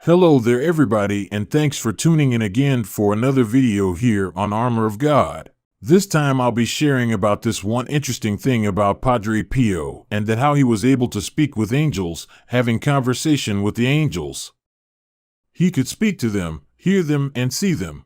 Hello there everybody, and thanks for tuning in again for another video here on Armor of God. This time I'll be sharing about this one interesting thing about Padre Pio, and that how he was able to speak with angels, having conversation with the angels. He could speak to them, hear them, and see them.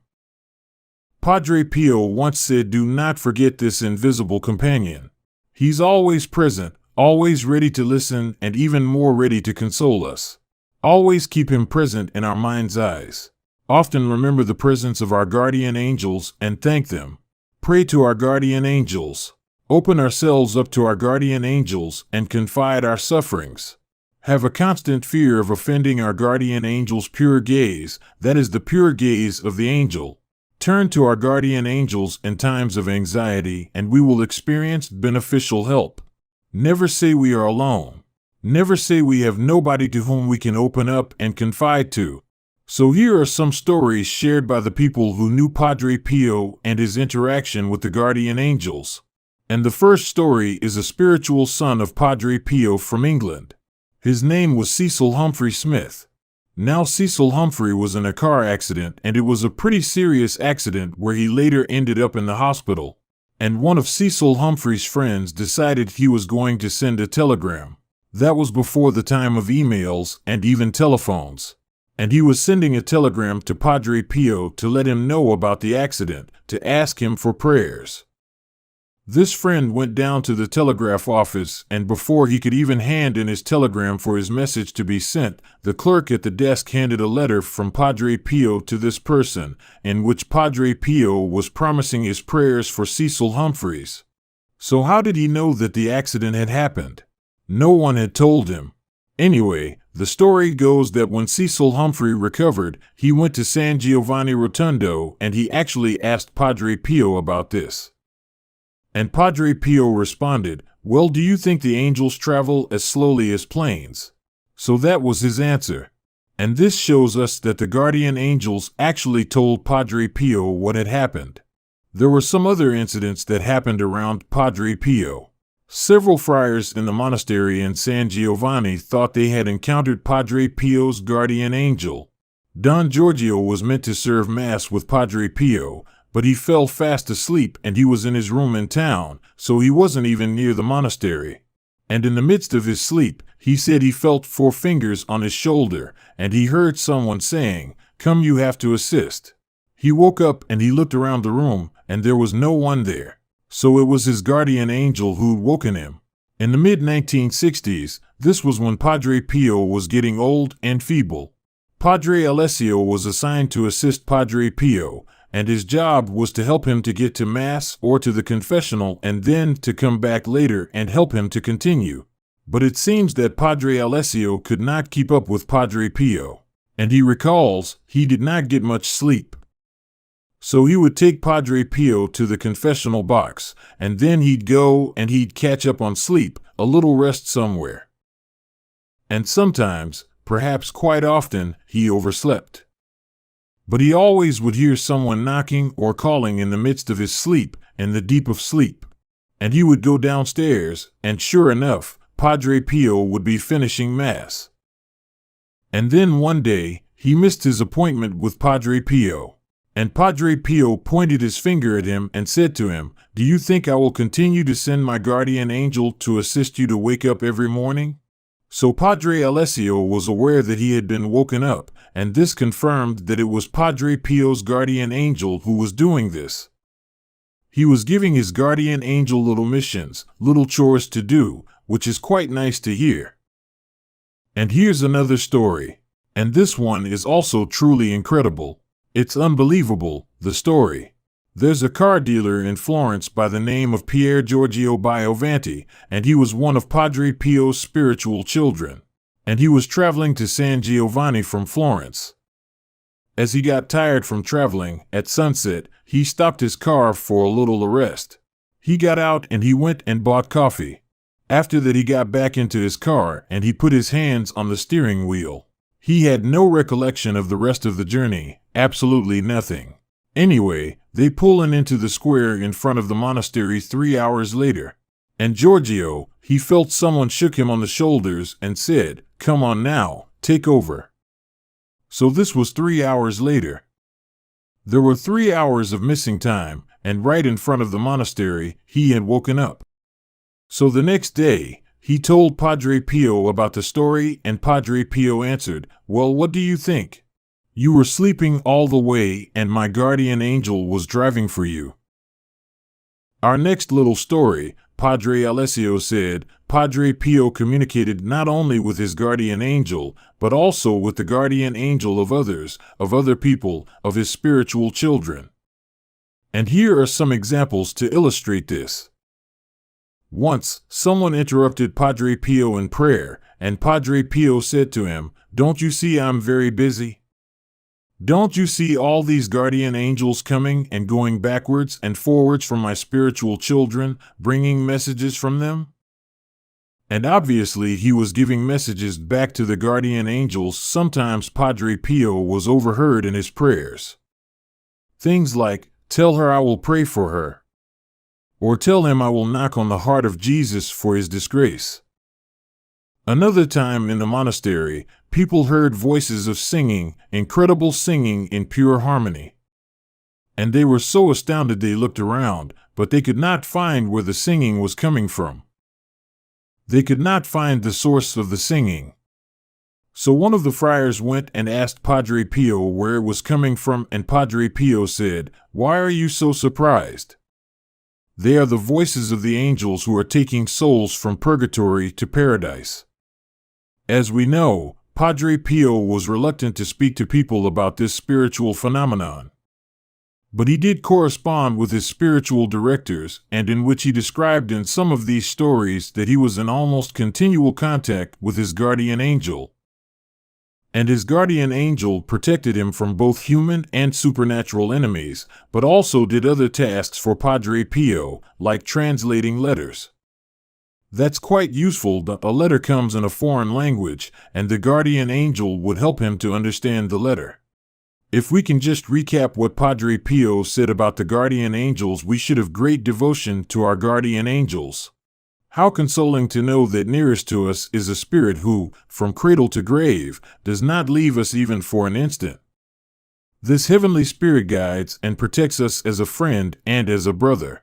Padre Pio once said, "Do not forget this invisible companion. He's always present, always ready to listen, and even more ready to console us. Always keep him present in our mind's eyes. Often remember the presence of our guardian angels and thank them. Pray to our guardian angels. Open ourselves up to our guardian angels and confide our sufferings. Have a constant fear of offending our guardian angel's pure gaze, that is the pure gaze of the angel. Turn to our guardian angels in times of anxiety and we will experience beneficial help. Never say we are alone. Never say we have nobody to whom we can open up and confide to." So here are some stories shared by the people who knew Padre Pio and his interaction with the guardian angels. And the first story is a spiritual son of Padre Pio from England. His name was Cecil Humphrey Smith. Now Cecil Humphrey was in a car accident, and it was a pretty serious accident where he later ended up in the hospital. And one of Cecil Humphrey's friends decided he was going to send a telegram. That was before the time of emails and even telephones. And he was sending a telegram to Padre Pio to let him know about the accident, to ask him for prayers. This friend went down to the telegraph office, and before he could even hand in his telegram for his message to be sent, the clerk at the desk handed a letter from Padre Pio to this person, in which Padre Pio was promising his prayers for Cecil Humphreys. So how did he know that the accident had happened? No one had told him. Anyway, the story goes that when Cecil Humphrey recovered, he went to San Giovanni Rotondo and he actually asked Padre Pio about this. And Padre Pio responded, "Well, do you think the angels travel as slowly as planes?" So that was his answer. And this shows us that the guardian angels actually told Padre Pio what had happened. There were some other incidents that happened around Padre Pio. Several friars in the monastery in San Giovanni thought they had encountered Padre Pio's guardian angel. Don Giorgio was meant to serve Mass with Padre Pio, but he fell fast asleep and he was in his room in town, so he wasn't even near the monastery. And in the midst of his sleep, he said he felt 4 fingers on his shoulder, and he heard someone saying, "Come, you have to assist." He woke up and he looked around the room, and there was no one there. So it was his guardian angel who'd woken him. In the mid-1960s, this was when Padre Pio was getting old and feeble. Padre Alessio was assigned to assist Padre Pio, and his job was to help him to get to Mass or to the confessional and then to come back later and help him to continue. But it seems that Padre Alessio could not keep up with Padre Pio, and he recalls he did not get much sleep. So he would take Padre Pio to the confessional box, and then he'd go and he'd catch up on sleep, a little rest somewhere. And sometimes, perhaps quite often, he overslept. But he always would hear someone knocking or calling in the midst of his sleep, in the deep of sleep. And he would go downstairs, and sure enough, Padre Pio would be finishing Mass. And then one day, he missed his appointment with Padre Pio. And Padre Pio pointed his finger at him and said to him, "Do you think I will continue to send my guardian angel to assist you to wake up every morning?" So Padre Alessio was aware that he had been woken up, and this confirmed that it was Padre Pio's guardian angel who was doing this. He was giving his guardian angel little missions, little chores to do, which is quite nice to hear. And here's another story. And this one is also truly incredible. It's unbelievable, the story. There's a car dealer in Florence by the name of Pier Giorgio Biovanti, and he was one of Padre Pio's spiritual children. And he was traveling to San Giovanni from Florence. As he got tired from traveling, at sunset, he stopped his car for a little rest. He got out and he went and bought coffee. After that he got back into his car and he put his hands on the steering wheel. He had no recollection of the rest of the journey, absolutely nothing. Anyway, they pull into the square in front of the monastery 3 hours later. And Giorgio, he felt someone shook him on the shoulders and said, "Come on now, take over." So this was 3 hours later. There were 3 hours of missing time, and right in front of the monastery, he had woken up. So the next day, he told Padre Pio about the story, and Padre Pio answered, "Well, what do you think? You were sleeping all the way, and my guardian angel was driving for you." Our next little story, Padre Alessio said, Padre Pio communicated not only with his guardian angel, but also with the guardian angel of others, of other people, of his spiritual children. And here are some examples to illustrate this. Once, someone interrupted Padre Pio in prayer, and Padre Pio said to him, "Don't you see I'm very busy? Don't you see all these guardian angels coming and going backwards and forwards from my spiritual children, bringing messages from them?" And obviously he was giving messages back to the guardian angels. Sometimes Padre Pio was overheard in his prayers. Things like, "Tell her I will pray for her," or "Tell him I will knock on the heart of Jesus for his disgrace." Another time in the monastery, people heard voices of singing, incredible singing in pure harmony. And they were so astounded they looked around, but they could not find where the singing was coming from. They could not find the source of the singing. So one of the friars went and asked Padre Pio where it was coming from, and Padre Pio said, "Why are you so surprised? They are the voices of the angels who are taking souls from purgatory to paradise." As we know, Padre Pio was reluctant to speak to people about this spiritual phenomenon. But he did correspond with his spiritual directors, and in which he described in some of these stories that he was in almost continual contact with his guardian angel. And his guardian angel protected him from both human and supernatural enemies, but also did other tasks for Padre Pio, like translating letters. That's quite useful that a letter comes in a foreign language, and the guardian angel would help him to understand the letter. If we can just recap what Padre Pio said about the guardian angels, we should have great devotion to our guardian angels. How consoling to know that nearest to us is a spirit who, from cradle to grave, does not leave us even for an instant. This heavenly spirit guides and protects us as a friend and as a brother.